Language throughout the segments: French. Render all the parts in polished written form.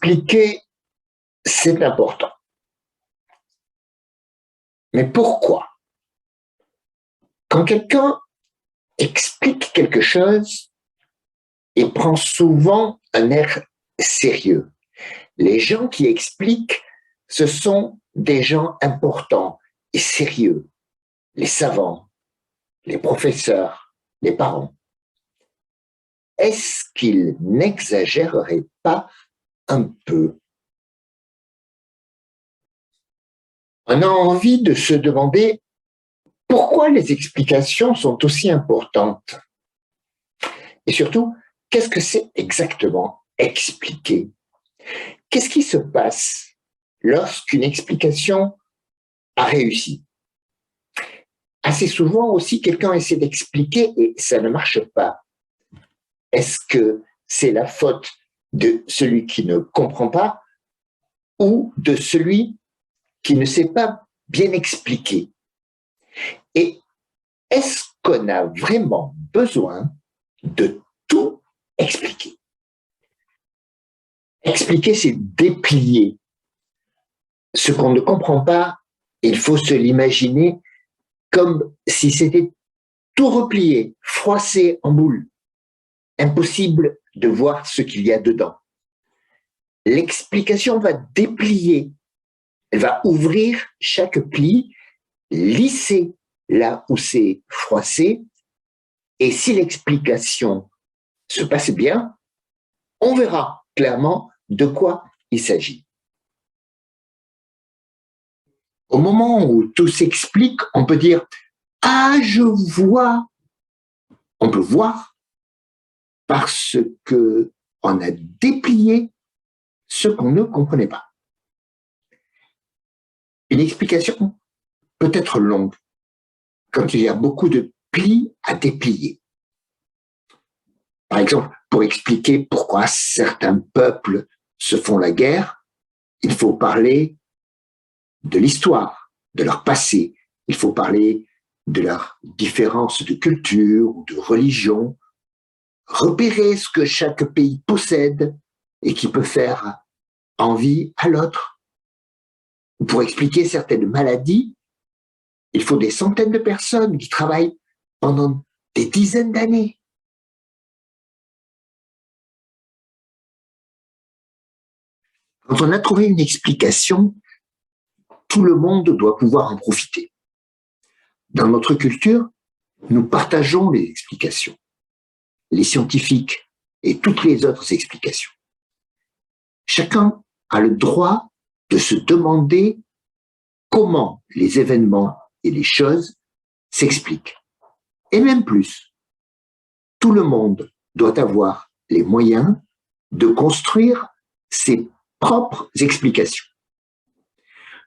Expliquer, c'est important. Mais pourquoi? Quand quelqu'un explique quelque chose, il prend souvent un air sérieux. Les gens qui expliquent, ce sont des gens importants et sérieux. Les savants, les professeurs, les parents. Est-ce qu'ils n'exagéreraient pas un peu? On a envie de se demander pourquoi les explications sont aussi importantes. Et surtout, qu'est-ce que c'est exactement expliquer? Qu'est-ce qui se passe lorsqu'une explication a réussi? Assez souvent aussi, quelqu'un essaie d'expliquer et ça ne marche pas. Est-ce que c'est la faute de celui qui ne comprend pas ou de celui qui ne sait pas bien expliquer? Et est-ce qu'on a vraiment besoin de tout expliquer? Expliquer, c'est déplier. Ce qu'on ne comprend pas, il faut se l'imaginer comme si c'était tout replié, froissé en boule. Impossible de voir ce qu'il y a dedans. L'explication va déplier, elle va ouvrir chaque pli, lisser là où c'est froissé, et si l'explication se passe bien, on verra clairement de quoi il s'agit. Au moment où tout s'explique, on peut dire « Ah, je vois !» On peut voir parce qu'on a déplié ce qu'on ne comprenait pas. Une explication peut être longue quand il y a beaucoup de plis à déplier. Par exemple, pour expliquer pourquoi certains peuples se font la guerre, il faut parler de l'histoire, de leur passé. Il faut parler de leurs différences de culture ou de religion, repérer ce que chaque pays possède et qui peut faire envie à l'autre. Pour expliquer certaines maladies, il faut des centaines de personnes qui travaillent pendant des dizaines d'années. Quand on a trouvé une explication, tout le monde doit pouvoir en profiter. Dans notre culture, nous partageons les explications, les scientifiques et toutes les autres explications. Chacun a le droit de se demander comment les événements et les choses s'expliquent. Et même plus, tout le monde doit avoir les moyens de construire ses propres explications.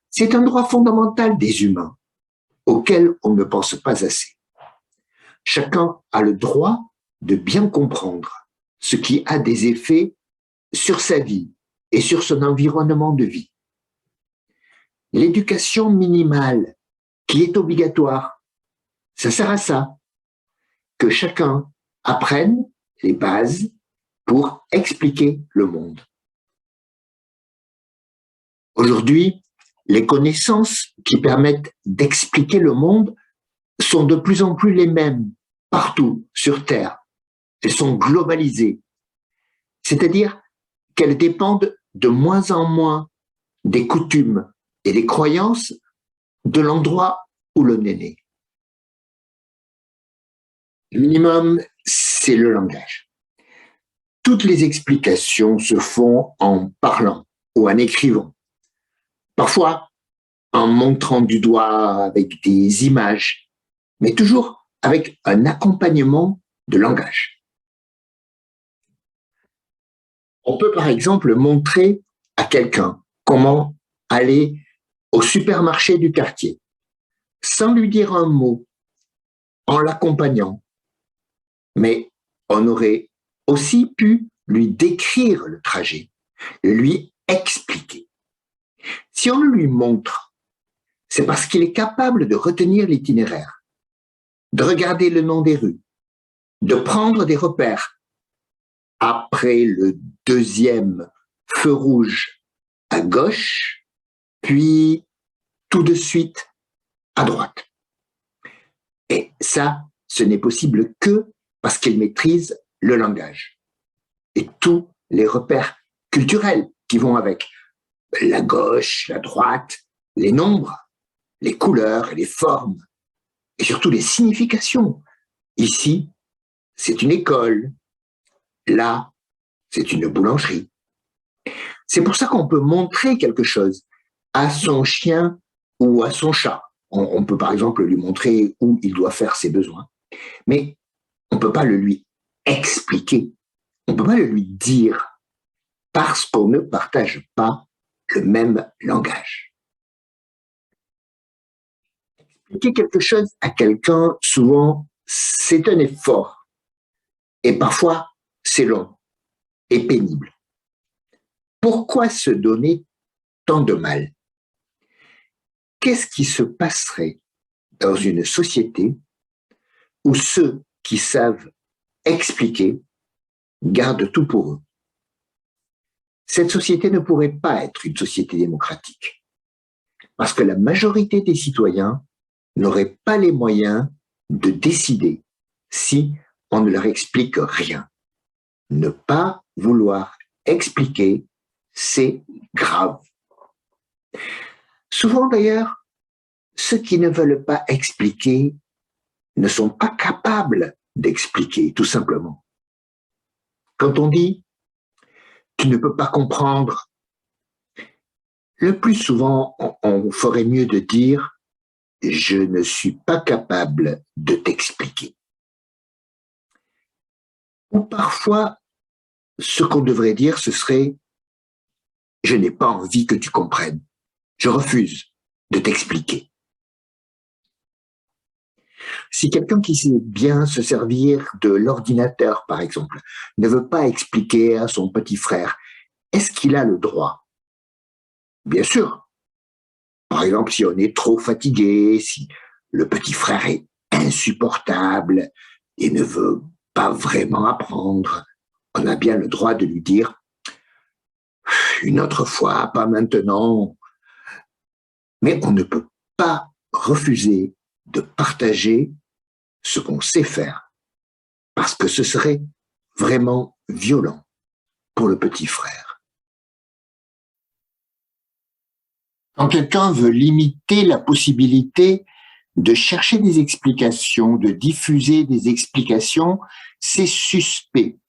C'est un droit fondamental des humains auquel on ne pense pas assez. Chacun a le droit de bien comprendre ce qui a des effets sur sa vie et sur son environnement de vie. L'éducation minimale qui est obligatoire, ça sert à ça, que chacun apprenne les bases pour expliquer le monde. Aujourd'hui, les connaissances qui permettent d'expliquer le monde sont de plus en plus les mêmes partout sur Terre. Elles sont globalisées, c'est-à-dire qu'elles dépendent de moins en moins des coutumes et des croyances de l'endroit où l'on est né. Le minimum, c'est le langage. Toutes les explications se font en parlant ou en écrivant. Parfois, en montrant du doigt avec des images, mais toujours avec un accompagnement de langage. On peut par exemple montrer à quelqu'un comment aller au supermarché du quartier, sans lui dire un mot, en l'accompagnant. Mais on aurait aussi pu lui décrire le trajet, lui expliquer. Si on lui montre, c'est parce qu'il est capable de retenir l'itinéraire, de regarder le nom des rues, de prendre des repères. Après le deuxième feu rouge à gauche, puis tout de suite à droite. Et ça, ce n'est possible que parce qu'il maîtrise le langage et tous les repères culturels qui vont avec la gauche, la droite, les nombres, les couleurs et les formes, et surtout les significations. Ici, c'est une école. Là, c'est une boulangerie. C'est pour ça qu'on peut montrer quelque chose à son chien ou à son chat. On peut par exemple lui montrer où il doit faire ses besoins, mais on ne peut pas le lui expliquer, on ne peut pas le lui dire parce qu'on ne partage pas le même langage. Expliquer quelque chose à quelqu'un, souvent, c'est un effort et parfois c'est long et pénible. Pourquoi se donner tant de mal? Qu'est-ce qui se passerait dans une société où ceux qui savent expliquer gardent tout pour eux? Cette société ne pourrait pas être une société démocratique, parce que la majorité des citoyens n'auraient pas les moyens de décider si on ne leur explique rien. Ne pas vouloir expliquer, c'est grave. Souvent d'ailleurs, ceux qui ne veulent pas expliquer ne sont pas capables d'expliquer, tout simplement. Quand on dit « tu ne peux pas comprendre », le plus souvent, on ferait mieux de dire « je ne suis pas capable de t'expliquer ». Ou parfois, ce qu'on devrait dire, ce serait « je n'ai pas envie que tu comprennes, je refuse de t'expliquer ». Si quelqu'un qui sait bien se servir de l'ordinateur, par exemple, ne veut pas expliquer à son petit frère, est-ce qu'il a le droit? Bien sûr. Par exemple, si on est trop fatigué, si le petit frère est insupportable et ne veut pas vraiment apprendre, on a bien le droit de lui dire « une autre fois, pas maintenant ». Mais on ne peut pas refuser de partager ce qu'on sait faire, parce que ce serait vraiment violent pour le petit frère. Quand quelqu'un veut limiter la possibilité de chercher des explications, de diffuser des explications, c'est suspect.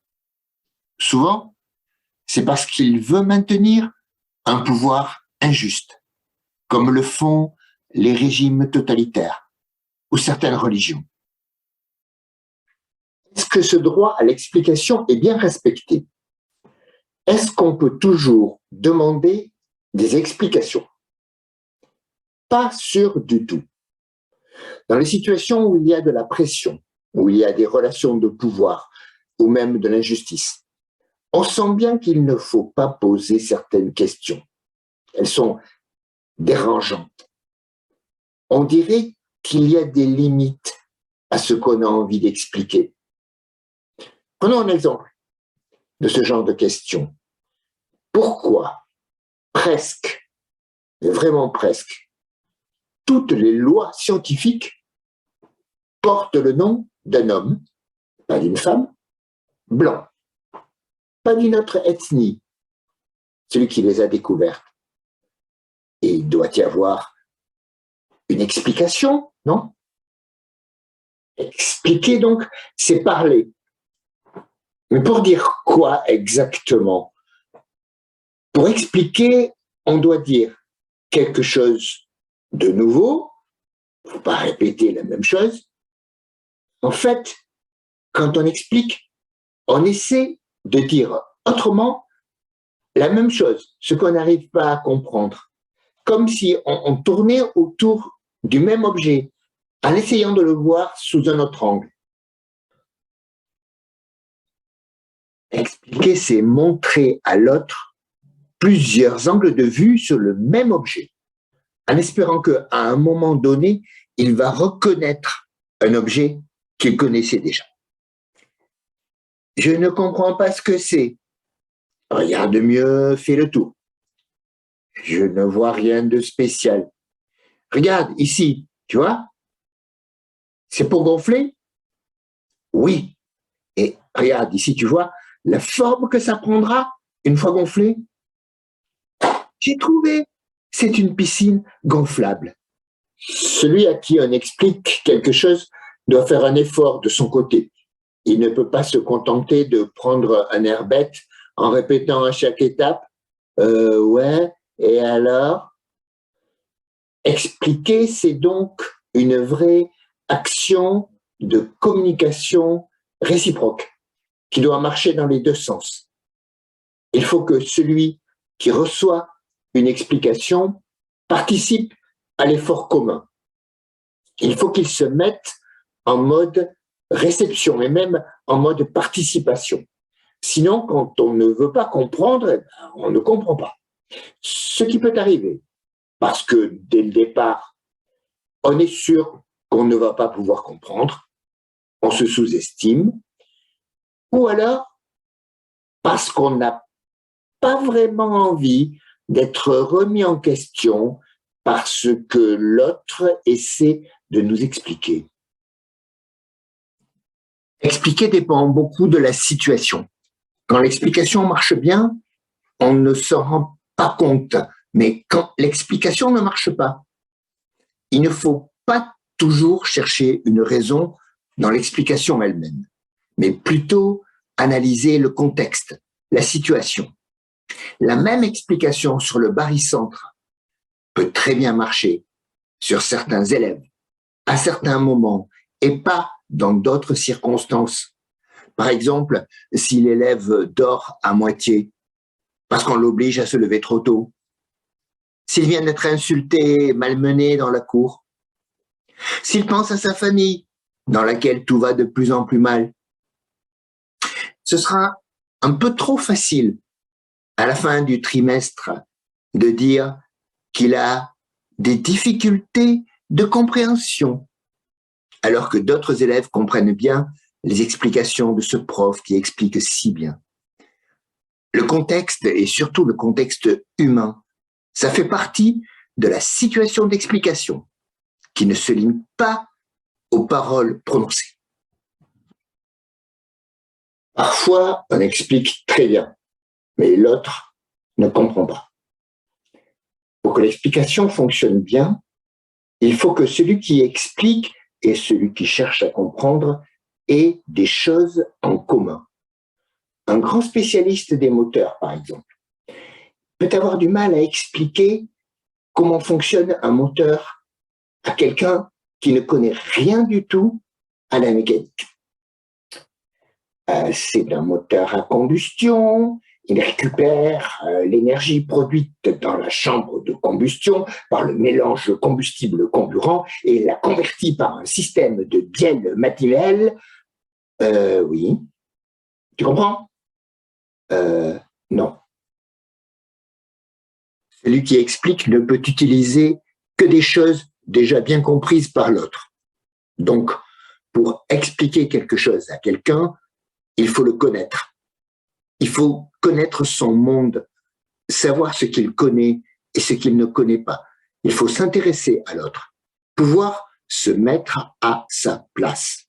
Souvent, c'est parce qu'il veut maintenir un pouvoir injuste, comme le font les régimes totalitaires ou certaines religions. Est-ce que ce droit à l'explication est bien respecté? Est-ce qu'on peut toujours demander des explications? Pas sûr du tout. Dans les situations où il y a de la pression, où il y a des relations de pouvoir, ou même de l'injustice, on sent bien qu'il ne faut pas poser certaines questions. Elles sont dérangeantes. On dirait qu'il y a des limites à ce qu'on a envie d'expliquer. Prenons un exemple de ce genre de questions. Pourquoi presque, vraiment presque, toutes les lois scientifiques portent le nom d'un homme, pas d'une femme, blanc, pas d'une autre ethnie, celui qui les a découvertes? Et il doit y avoir une explication, non? Expliquer, donc, c'est parler. Mais pour dire quoi exactement? Pour expliquer, on doit dire quelque chose de nouveau, il ne faut pas répéter la même chose. En fait, quand on explique, on essaie de dire autrement la même chose, ce qu'on n'arrive pas à comprendre, comme si on tournait autour du même objet, en essayant de le voir sous un autre angle. Expliquer, c'est montrer à l'autre plusieurs angles de vue sur le même objet, en espérant qu'à un moment donné, il va reconnaître un objet qu'il connaissait déjà. Je ne comprends pas ce que c'est. Regarde mieux, fais le tour. Je ne vois rien de spécial. Regarde ici, tu vois? C'est pour gonfler? Oui. Et regarde ici, tu vois la forme que ça prendra une fois gonflé? J'ai trouvé. C'est une piscine gonflable. Celui à qui on explique quelque chose doit faire un effort de son côté. Il ne peut pas se contenter de prendre un air bête en répétant à chaque étape ouais, et alors? Expliquer, c'est donc une vraie action de communication réciproque qui doit marcher dans les deux sens. Il faut que celui qui reçoit une explication participe à l'effort commun. Il faut qu'il se mette en mode réception et même en mode participation. Sinon, quand on ne veut pas comprendre, on ne comprend pas. Ce qui peut arriver, parce que dès le départ, on est sûr qu'on ne va pas pouvoir comprendre, on se sous-estime, ou alors parce qu'on n'a pas vraiment envie d'être remis en question par ce que l'autre essaie de nous expliquer. Expliquer dépend beaucoup de la situation. Quand l'explication marche bien, on ne s'en rend pas compte. Mais quand l'explication ne marche pas, il ne faut pas toujours chercher une raison dans l'explication elle-même, mais plutôt analyser le contexte, la situation. La même explication sur le barycentre peut très bien marcher sur certains élèves, à certains moments, et pas dans d'autres circonstances. Par exemple, si l'élève dort à moitié parce qu'on l'oblige à se lever trop tôt, s'il vient d'être insulté, malmené dans la cour, s'il pense à sa famille, dans laquelle tout va de plus en plus mal, ce sera un peu trop facile à la fin du trimestre de dire qu'il a des difficultés de compréhension, alors que d'autres élèves comprennent bien les explications de ce prof qui explique si bien. Le contexte, et surtout le contexte humain, ça fait partie de la situation d'explication qui ne se limite pas aux paroles prononcées. Parfois, on explique très bien, mais l'autre ne comprend pas. Pour que l'explication fonctionne bien, il faut que celui qui explique et celui qui cherche à comprendre aient des choses en commun. Un grand spécialiste des moteurs, par exemple, peut avoir du mal à expliquer comment fonctionne un moteur à quelqu'un qui ne connaît rien du tout à la mécanique. C'est un moteur à combustion, il récupère l'énergie produite dans la chambre de combustion par le mélange combustible-comburant et la convertit par un système de bielle matinelle. Oui. Tu comprends? Non. Celui qui explique ne peut utiliser que des choses déjà bien comprises par l'autre. Donc, pour expliquer quelque chose à quelqu'un, il faut le connaître. Il faut connaître son monde, savoir ce qu'il connaît et ce qu'il ne connaît pas. Il faut s'intéresser à l'autre, pouvoir se mettre à sa place.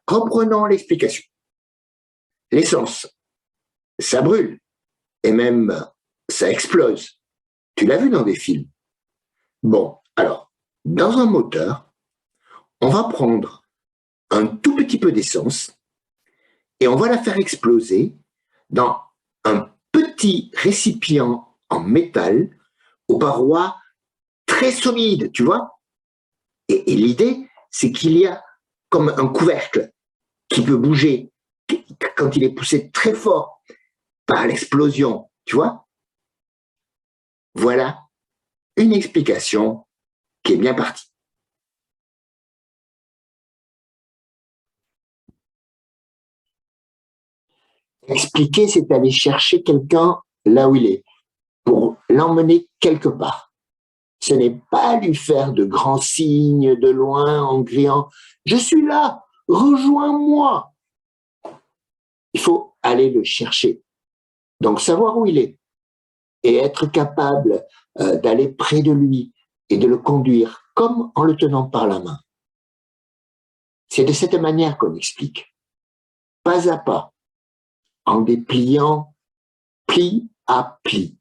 Reprenons l'explication. L'essence, ça brûle et même ça explose. Tu l'as vu dans des films. Bon, alors, dans un moteur, on va prendre un tout petit peu d'essence et on va la faire exploser dans un petit récipient en métal aux parois très solides, tu vois. Et l'idée, c'est qu'il y a comme un couvercle qui peut bouger quand il est poussé très fort par l'explosion, tu vois. Voilà une explication qui est bien partie. Expliquer, c'est aller chercher quelqu'un là où il est, pour l'emmener quelque part. Ce n'est pas lui faire de grands signes de loin en criant « Je suis là, rejoins-moi ». Il faut aller le chercher Donc, savoir où il est et être capable d'aller près de lui et de le conduire comme en le tenant par la main. C'est de cette manière qu'on explique, pas à pas, en dépliant pli à pli.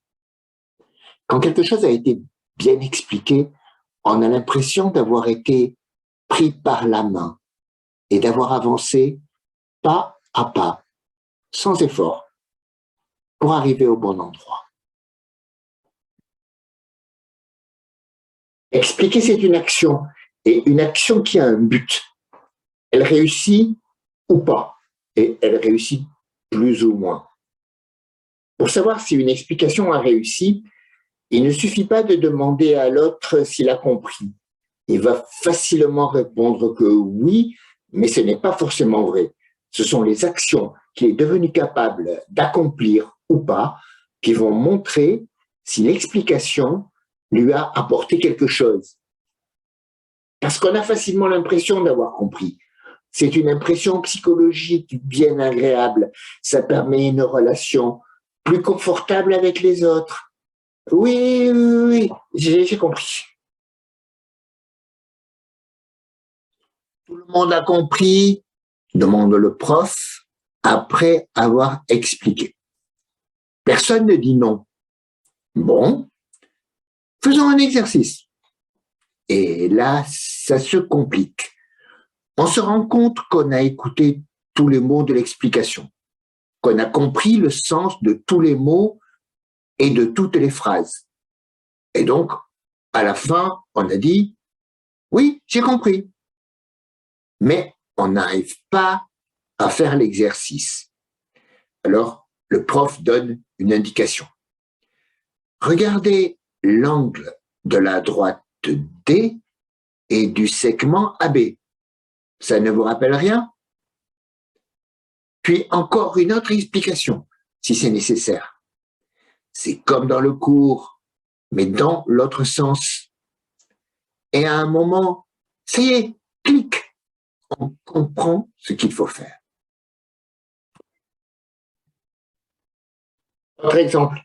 Quand quelque chose a été bien expliqué, on a l'impression d'avoir été pris par la main et d'avoir avancé pas à pas, sans effort, pour arriver au bon endroit. Expliquer, c'est une action, et une action qui a un but. Elle réussit ou pas, et elle réussit plus ou moins. Pour savoir si une explication a réussi, il ne suffit pas de demander à l'autre s'il a compris. Il va facilement répondre que oui, mais ce n'est pas forcément vrai. Ce sont les actions qu'il est devenu capable d'accomplir ou pas qui vont montrer si l'explication lui a apporté quelque chose. Parce qu'on a facilement l'impression d'avoir compris. C'est une impression psychologique bien agréable. Ça permet une relation plus confortable avec les autres. Oui, oui, oui, j'ai compris. Tout le monde a compris, demande le prof, après avoir expliqué. Personne ne dit non. Bon, faisons un exercice. Et là, ça se complique. On se rend compte qu'on a écouté tous les mots de l'explication, qu'on a compris le sens de tous les mots et de toutes les phrases. Et donc, à la fin, on a dit, oui, j'ai compris. Mais on n'arrive pas à faire l'exercice. Alors, le prof donne une indication. Regardez l'angle de la droite D et du segment AB. Ça ne vous rappelle rien? Puis encore une autre explication, si c'est nécessaire. C'est comme dans le cours, mais dans l'autre sens. Et à un moment, ça y est, clic, on comprend ce qu'il faut faire. Autre exemple,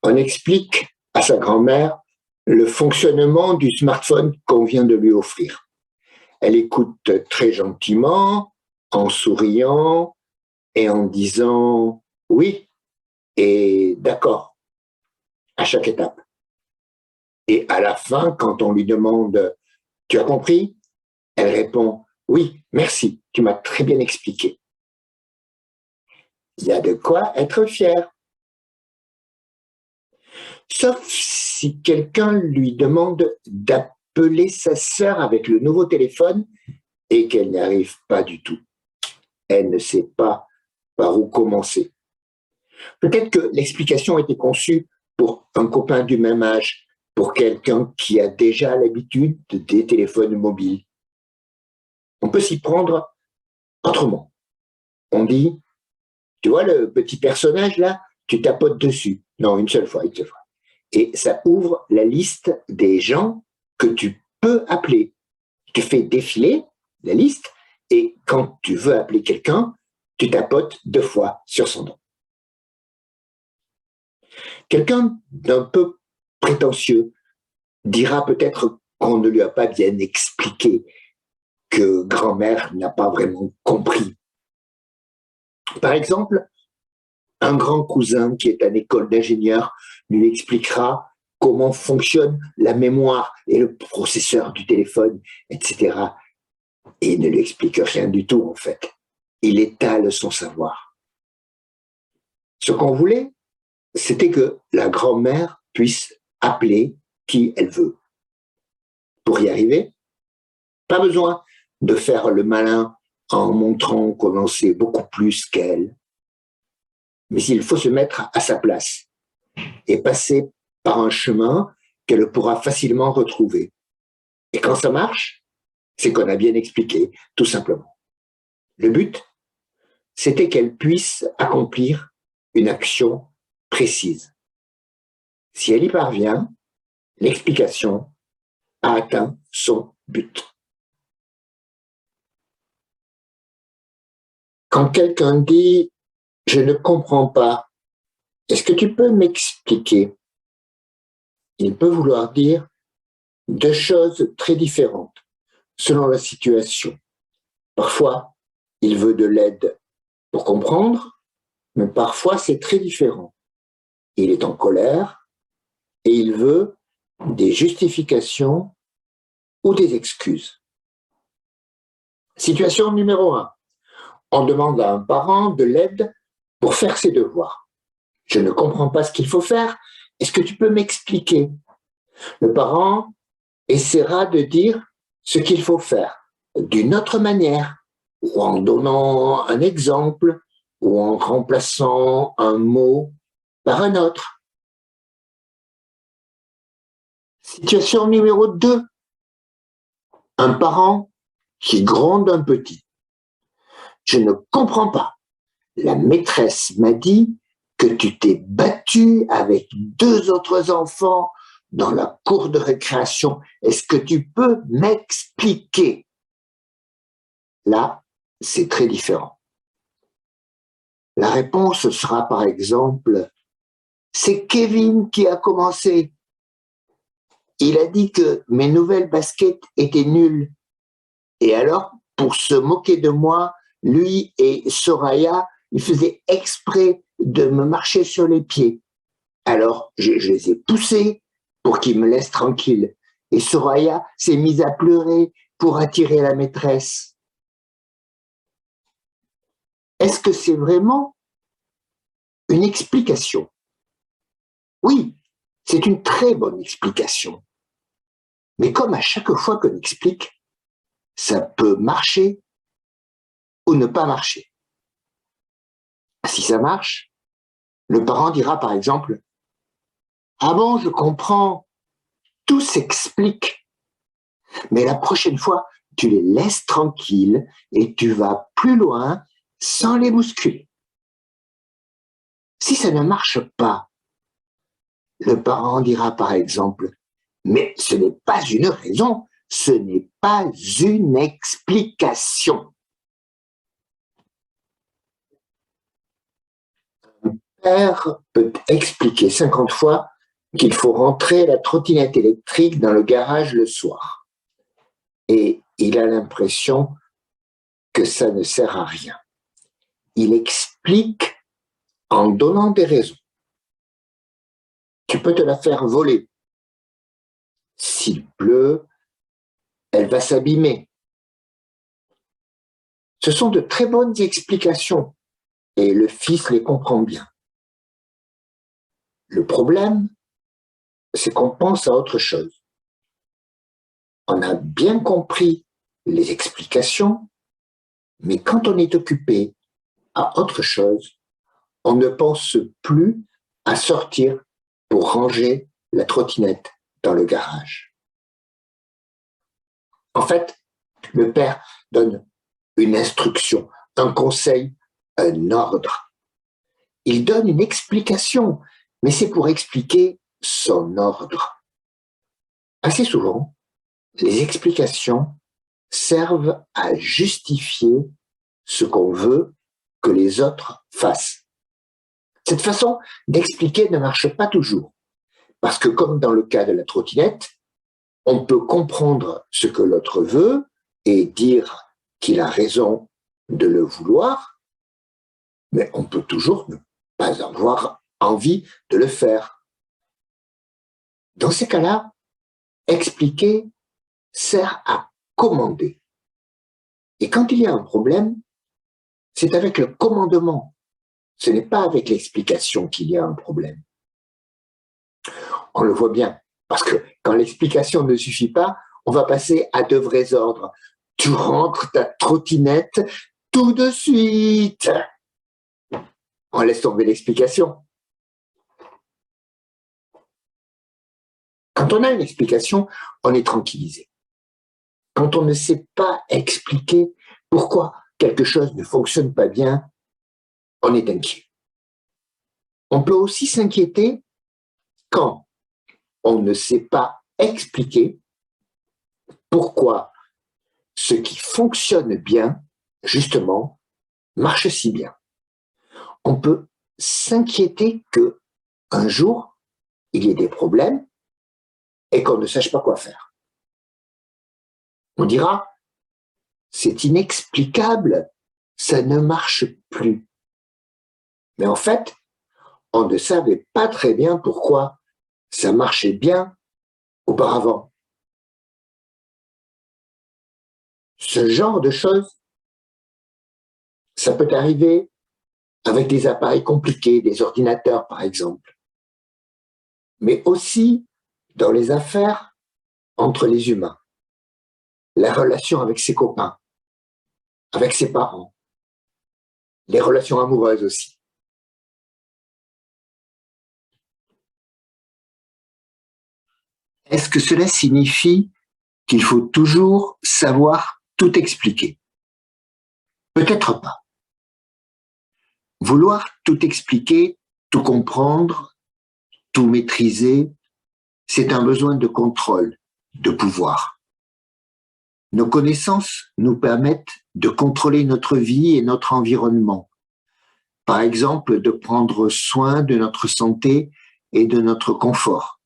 on explique à sa grand-mère le fonctionnement du smartphone qu'on vient de lui offrir. Elle écoute très gentiment, en souriant et en disant oui et d'accord à chaque étape. Et à la fin, quand on lui demande « Tu as compris ?» elle répond « Oui, merci, tu m'as très bien expliqué. » Il y a de quoi être fier. Sauf si quelqu'un lui demande d'appeler sa sœur avec le nouveau téléphone et qu'elle n'y arrive pas du tout. Elle ne sait pas par où commencer. Peut-être que l'explication était conçue pour un copain du même âge, pour quelqu'un qui a déjà l'habitude des téléphones mobiles. On peut s'y prendre autrement. On dit, tu vois le petit personnage là, tu tapotes dessus. Non, une seule fois. Et ça ouvre la liste des gens que tu peux appeler. Tu fais défiler la liste et quand tu veux appeler quelqu'un, tu tapotes 2 fois sur son nom. Quelqu'un d'un peu prétentieux dira peut-être qu'on ne lui a pas bien expliqué, que grand-mère n'a pas vraiment compris. Par exemple, un grand cousin qui est à l'école d'ingénieur lui expliquera comment fonctionne la mémoire et le processeur du téléphone, etc. Et il ne lui explique rien du tout, en fait. Il étale son savoir. Ce qu'on voulait, c'était que la grand-mère puisse appeler qui elle veut. Pour y arriver, pas besoin de faire le malin en montrant qu'on en sait beaucoup plus qu'elle. Mais il faut se mettre à sa place et passer par un chemin qu'elle pourra facilement retrouver. Et quand ça marche, c'est qu'on a bien expliqué, tout simplement. Le but, c'était qu'elle puisse accomplir une action précise. Si elle y parvient, l'explication a atteint son but. Quand quelqu'un dit « je ne comprends pas », est-ce que tu peux m'expliquer? Il peut vouloir dire deux choses très différentes selon la situation. Parfois, il veut de l'aide pour comprendre, mais parfois c'est très différent. Il est en colère et il veut des justifications ou des excuses. Situation numéro 1. On demande à un parent de l'aide pour faire ses devoirs. Je ne comprends pas ce qu'il faut faire. Est-ce que tu peux m'expliquer? Le parent essaiera de dire ce qu'il faut faire d'une autre manière, ou en donnant un exemple, ou en remplaçant un mot par un autre. Situation numéro 2. Un parent qui gronde un petit. Je ne comprends pas. La maîtresse m'a dit que tu t'es battu avec 2 autres enfants dans la cour de récréation. Est-ce que tu peux m'expliquer? Là, c'est très différent. La réponse sera par exemple, c'est Kevin qui a commencé. Il a dit que mes nouvelles baskets étaient nulles. Et alors, pour se moquer de moi, lui et Soraya, ils faisaient exprès de me marcher sur les pieds. Alors, je les ai poussés pour qu'ils me laissent tranquille. Et Soraya s'est mise à pleurer pour attirer la maîtresse. Est-ce que c'est vraiment une explication? Oui, c'est une très bonne explication. Mais comme à chaque fois qu'on explique, ça peut marcher ou ne pas marcher. Si ça marche, le parent dira par exemple, « Ah bon, je comprends, tout s'explique. Mais la prochaine fois, tu les laisses tranquilles et tu vas plus loin sans les bousculer. » Si ça ne marche pas, le parent dira par exemple, « Mais ce n'est pas une raison, ce n'est pas une explication. » Un père peut expliquer 50 fois qu'il faut rentrer la trottinette électrique dans le garage le soir. Et il a l'impression que ça ne sert à rien. Il explique en donnant des raisons. Tu peux te la faire voler. S'il pleut, elle va s'abîmer. Ce sont de très bonnes explications et le fils les comprend bien. Le problème, c'est qu'on pense à autre chose. On a bien compris les explications, mais quand on est occupé à autre chose, on ne pense plus à sortir pour ranger la trottinette dans le garage. En fait, le père donne une instruction, un conseil, un ordre. Il donne une explication, mais c'est pour expliquer son ordre. Assez souvent, les explications servent à justifier ce qu'on veut que les autres fassent. Cette façon d'expliquer ne marche pas toujours, parce que comme dans le cas de la trottinette, on peut comprendre ce que l'autre veut et dire qu'il a raison de le vouloir, mais on peut toujours ne pas avoir envie de le faire. Dans ces cas-là, expliquer sert à commander. Et quand il y a un problème, c'est avec le commandement. Ce n'est pas avec l'explication qu'il y a un problème. On le voit bien, parce que quand l'explication ne suffit pas, on va passer à de vrais ordres. Tu rentres ta trottinette tout de suite. On laisse tomber l'explication. Quand on a une explication, on est tranquillisé. Quand on ne sait pas expliquer pourquoi quelque chose ne fonctionne pas bien, on est inquiet. On peut aussi s'inquiéter quand on ne sait pas expliquer pourquoi ce qui fonctionne bien, justement, marche si bien. On peut s'inquiéter que un jour, il y ait des problèmes et qu'on ne sache pas quoi faire. On dira, c'est inexplicable, ça ne marche plus. Mais en fait, on ne savait pas très bien pourquoi ça marchait bien auparavant. Ce genre de choses, ça peut arriver avec des appareils compliqués, des ordinateurs par exemple, mais aussi dans les affaires entre les humains, la relation avec ses copains, avec ses parents, les relations amoureuses aussi. Est-ce que cela signifie qu'il faut toujours savoir tout expliquer? Peut-être pas. Vouloir tout expliquer, tout comprendre, tout maîtriser, c'est un besoin de contrôle, de pouvoir. Nos connaissances nous permettent de contrôler notre vie et notre environnement. Par exemple, de prendre soin de notre santé et de notre confort.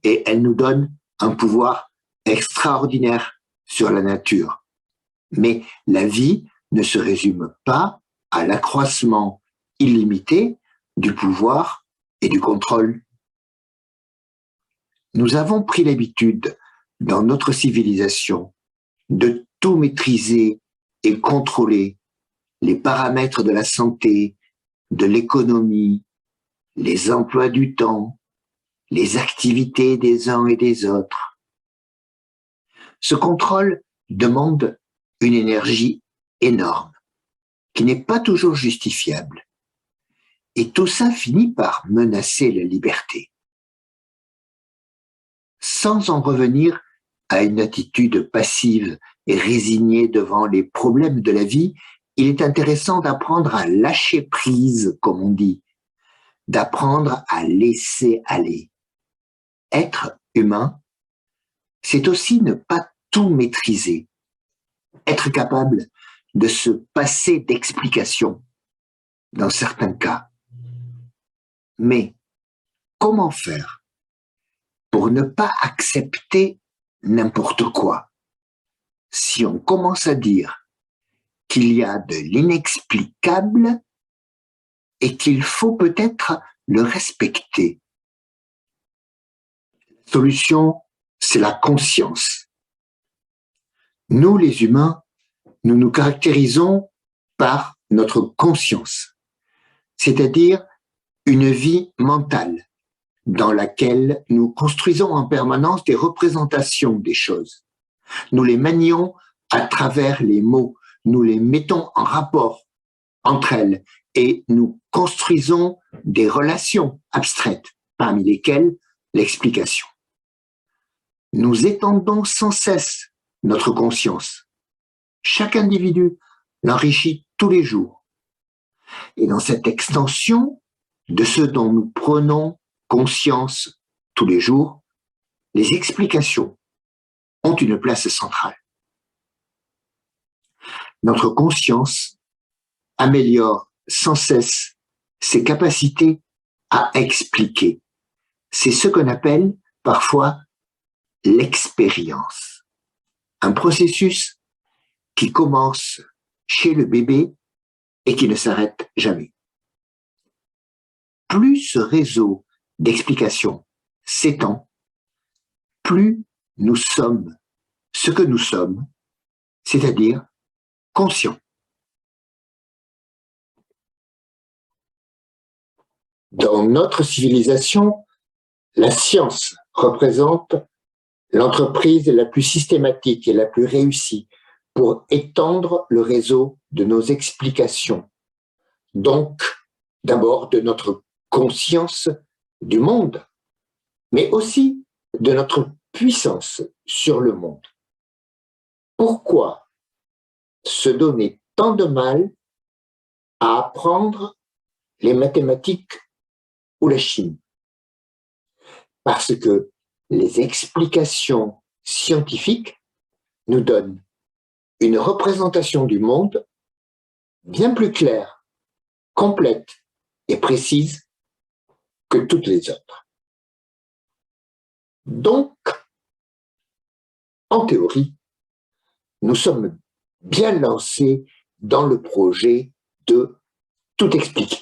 Et elles nous donnent un pouvoir extraordinaire sur la nature. Mais la vie ne se résume pas à l'accroissement illimité du pouvoir et du contrôle. Nous avons pris l'habitude, dans notre civilisation, de tout maîtriser et contrôler, les paramètres de la santé, de l'économie, les emplois du temps, les activités des uns et des autres. Ce contrôle demande une énergie énorme, qui n'est pas toujours justifiable. Et tout ça finit par menacer la liberté. Sans en revenir à une attitude passive et résignée devant les problèmes de la vie, il est intéressant d'apprendre à lâcher prise, comme on dit, d'apprendre à laisser aller. Être humain, c'est aussi ne pas tout maîtriser, être capable de se passer d'explications dans certains cas. Mais comment faire pour ne pas accepter n'importe quoi si on commence à dire qu'il y a de l'inexplicable et qu'il faut peut-être le respecter? La solution, c'est la conscience. Nous, les humains, nous nous caractérisons par notre conscience, c'est-à-dire une vie mentale dans laquelle nous construisons en permanence des représentations des choses. Nous les manions à travers les mots, nous les mettons en rapport entre elles et nous construisons des relations abstraites, parmi lesquelles l'explication. Nous étendons sans cesse notre conscience. Chaque individu l'enrichit tous les jours. Et dans cette extension de ce dont nous prenons conscience tous les jours, les explications ont une place centrale. Notre conscience améliore sans cesse ses capacités à expliquer. C'est ce qu'on appelle parfois l'expérience. Un processus qui commence chez le bébé et qui ne s'arrête jamais. Plus ce réseau d'explications s'étend, plus nous sommes ce que nous sommes, c'est-à-dire conscients. Dans notre civilisation, la science représente l'entreprise la plus systématique et la plus réussie pour étendre le réseau de nos explications. Donc, d'abord de notre conscience du monde, mais aussi de notre puissance sur le monde. Pourquoi se donner tant de mal à apprendre les mathématiques ou la chimie? Parce que les explications scientifiques nous donnent une représentation du monde bien plus claire, complète et précise que toutes les autres. Donc, en théorie, nous sommes bien lancés dans le projet de tout expliquer.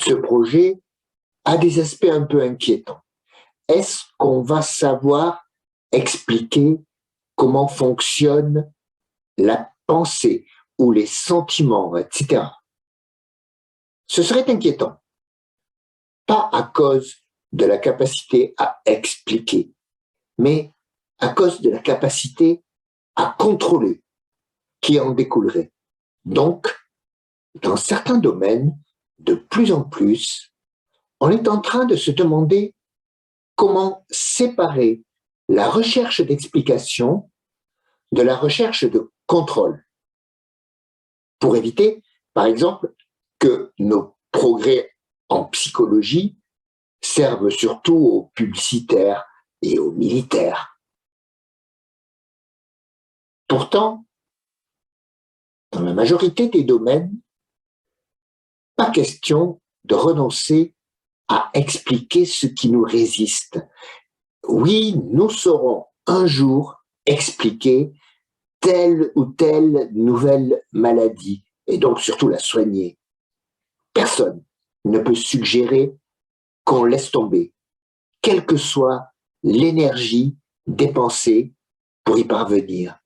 Ce projet a des aspects un peu inquiétants. Est-ce qu'on va savoir expliquer comment fonctionne la pensée ou les sentiments, etc. Ce serait inquiétant. Pas à cause de la capacité à expliquer, mais à cause de la capacité à contrôler qui en découlerait. Donc, dans certains domaines, de plus en plus, on est en train de se demander comment séparer la recherche d'explication de la recherche de contrôle, pour éviter, par exemple, que nos progrès en psychologie servent surtout aux publicitaires et aux militaires. Pourtant, dans la majorité des domaines, pas question de renoncer à expliquer ce qui nous résiste. Oui, nous saurons un jour expliquer telle ou telle nouvelle maladie, et donc surtout la soigner. Personne ne peut suggérer qu'on laisse tomber, quelle que soit l'énergie dépensée pour y parvenir.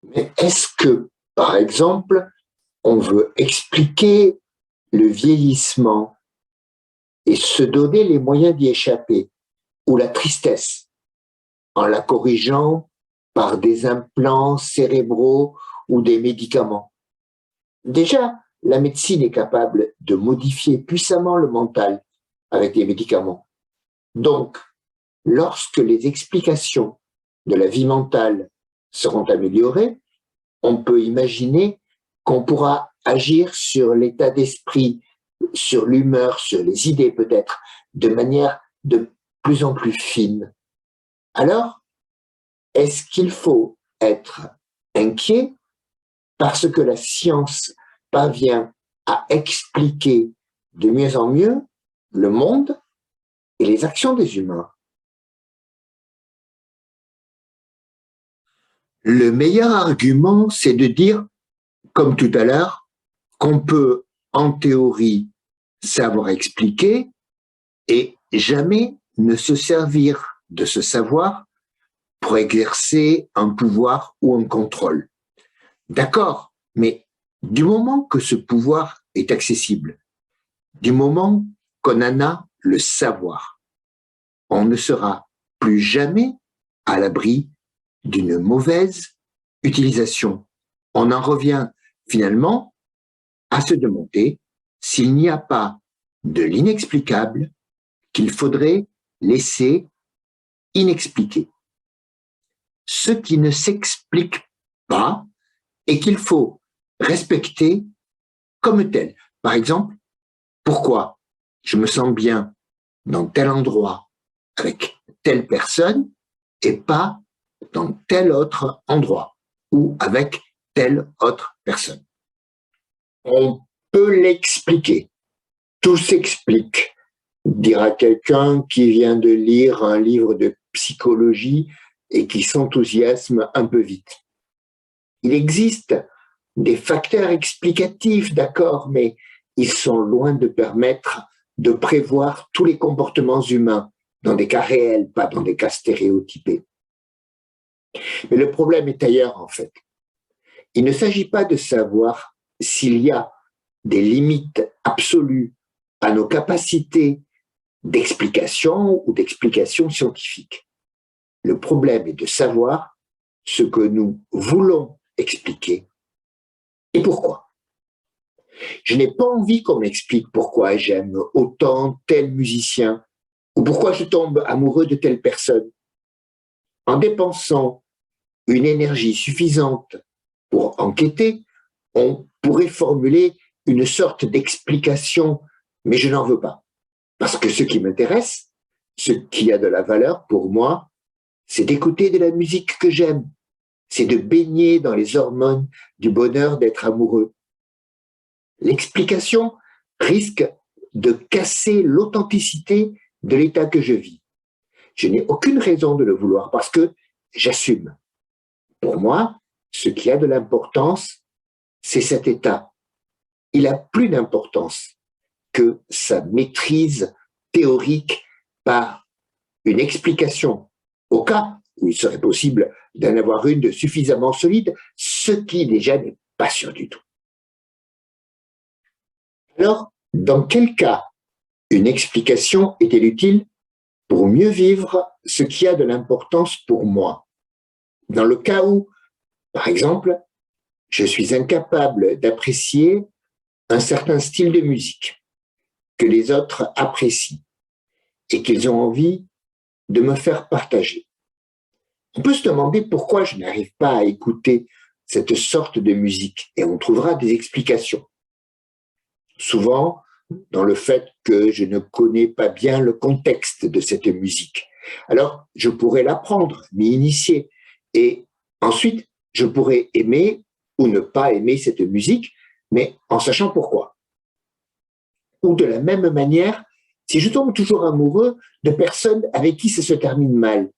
Mais est-ce que, par exemple, on veut expliquer le vieillissement et se donner les moyens d'y échapper, ou la tristesse, en la corrigeant par des implants cérébraux ou des médicaments? Déjà, la médecine est capable de modifier puissamment le mental avec des médicaments. Donc, lorsque les explications de la vie mentale seront améliorées, on peut imaginer qu'on pourra agir sur l'état d'esprit, sur l'humeur, sur les idées peut-être, de manière de plus en plus fine. Alors, est-ce qu'il faut être inquiet parce que la science parvient à expliquer de mieux en mieux le monde et les actions des humains? Le meilleur argument, c'est de dire, comme tout à l'heure, qu'on peut, en théorie, savoir expliquer et jamais ne se servir de ce savoir pour exercer un pouvoir ou un contrôle. D'accord, mais du moment que ce pouvoir est accessible, du moment qu'on en a le savoir, on ne sera plus jamais à l'abri d'une mauvaise utilisation. On en revient finalement à se demander s'il n'y a pas de l'inexplicable qu'il faudrait laisser inexpliqué. Ce qui ne s'explique pas et qu'il faut respecter comme tel. Par exemple, pourquoi je me sens bien dans tel endroit avec telle personne et pas dans tel autre endroit ou avec telle autre personne. On peut l'expliquer. Tout s'explique, dira quelqu'un qui vient de lire un livre de psychologie et qui s'enthousiasme un peu vite. Il existe des facteurs explicatifs, d'accord, mais ils sont loin de permettre de prévoir tous les comportements humains dans des cas réels, pas dans des cas stéréotypés. Mais le problème est ailleurs, en fait. Il ne s'agit pas de savoir s'il y a des limites absolues à nos capacités d'explication ou d'explication scientifique. Le problème est de savoir ce que nous voulons expliquer et pourquoi. Je n'ai pas envie qu'on m'explique pourquoi j'aime autant tel musicien ou pourquoi je tombe amoureux de telle personne. En dépensant une énergie suffisante pour enquêter, on pourrait formuler une sorte d'explication, mais je n'en veux pas. Parce que ce qui m'intéresse, ce qui a de la valeur pour moi, c'est d'écouter de la musique que j'aime, c'est de baigner dans les hormones du bonheur d'être amoureux. L'explication risque de casser l'authenticité de l'état que je vis. Je n'ai aucune raison de le vouloir parce que j'assume. Pour moi, ce qui a de l'importance, c'est cet état. Il a plus d'importance que sa maîtrise théorique par une explication, au cas où il serait possible d'en avoir une de suffisamment solide, ce qui déjà n'est pas sûr du tout. Alors, dans quel cas une explication est-elle utile pour mieux vivre ce qui a de l'importance pour moi? Dans le cas où, par exemple, je suis incapable d'apprécier un certain style de musique que les autres apprécient et qu'ils ont envie de me faire partager. On peut se demander pourquoi je n'arrive pas à écouter cette sorte de musique et on trouvera des explications. Souvent, dans le fait que je ne connais pas bien le contexte de cette musique. Alors, je pourrais l'apprendre, m'y initier, et ensuite, je pourrais aimer ou ne pas aimer cette musique, mais en sachant pourquoi. Ou de la même manière, si je tombe toujours amoureux de personnes avec qui ça se termine mal,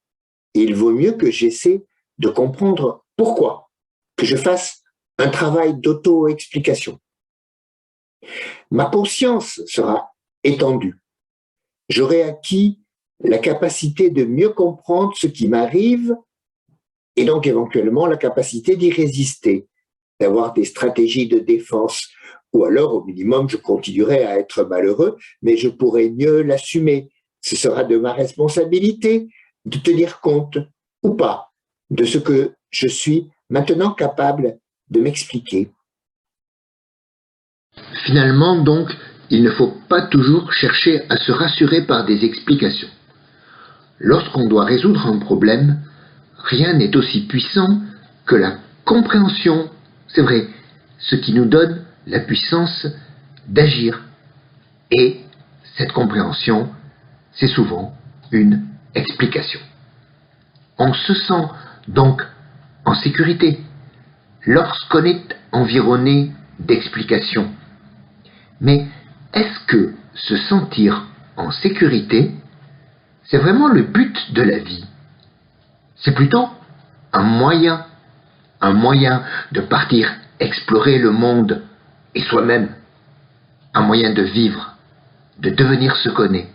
il vaut mieux que j'essaie de comprendre pourquoi, que je fasse un travail d'auto-explication. Ma conscience sera étendue. J'aurai acquis la capacité de mieux comprendre ce qui m'arrive et donc éventuellement la capacité d'y résister, d'avoir des stratégies de défense. Ou alors, au minimum, je continuerai à être malheureux, mais je pourrai mieux l'assumer. Ce sera de ma responsabilité de tenir compte, ou pas, de ce que je suis maintenant capable de m'expliquer. Finalement, donc, il ne faut pas toujours chercher à se rassurer par des explications. Lorsqu'on doit résoudre un problème, rien n'est aussi puissant que la compréhension, c'est vrai, ce qui nous donne la puissance d'agir. Et cette compréhension, c'est souvent une explication. On se sent donc en sécurité lorsqu'on est environné d'explications. Mais est-ce que se sentir en sécurité, c'est vraiment le but de la vie? C'est plutôt un moyen de partir explorer le monde et soi-même, un moyen de vivre, de devenir ce qu'on est.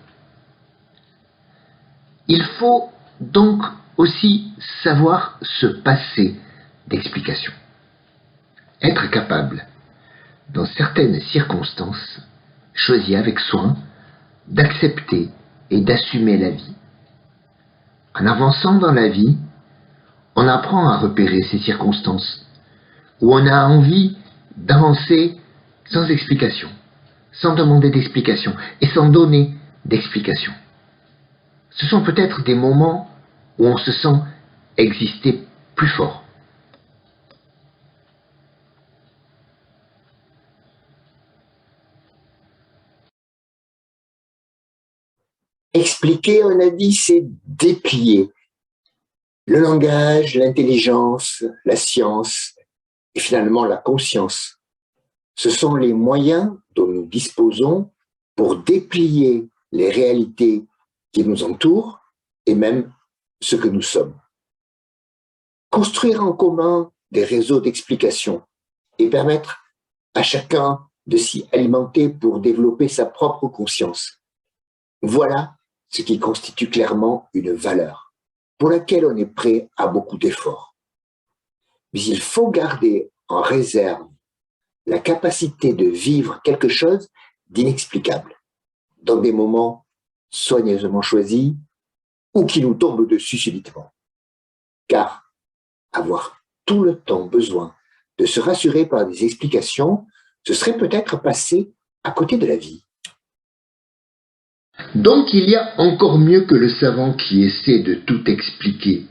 Il faut donc aussi savoir se passer d'explications. Être capable, dans certaines circonstances, choisir avec soin, d'accepter et d'assumer la vie. En avançant dans la vie, on apprend à repérer ces circonstances où on a envie d'avancer sans explication, sans demander d'explication et sans donner d'explication. Ce sont peut-être des moments où on se sent exister plus fort. Expliquer, on a dit, c'est déplier le langage, l'intelligence, la science et finalement la conscience. Ce sont les moyens dont nous disposons pour déplier les réalités qui nous entourent et même ce que nous sommes. Construire en commun des réseaux d'explication et permettre à chacun de s'y alimenter pour développer sa propre conscience. Voilà ce qui constitue clairement une valeur pour laquelle on est prêt à beaucoup d'efforts. Mais il faut garder en réserve la capacité de vivre quelque chose d'inexplicable dans des moments soigneusement choisis ou qui nous tombent dessus subitement. Car avoir tout le temps besoin de se rassurer par des explications, ce serait peut-être passer à côté de la vie. Donc il y a encore mieux que le savant qui essaie de tout expliquer.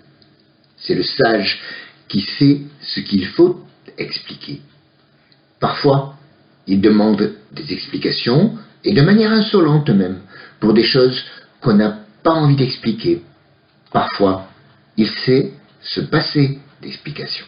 C'est le sage qui sait ce qu'il faut expliquer. Parfois, il demande des explications, et de manière insolente même, pour des choses qu'on n'a pas envie d'expliquer. Parfois, il sait se passer d'explications.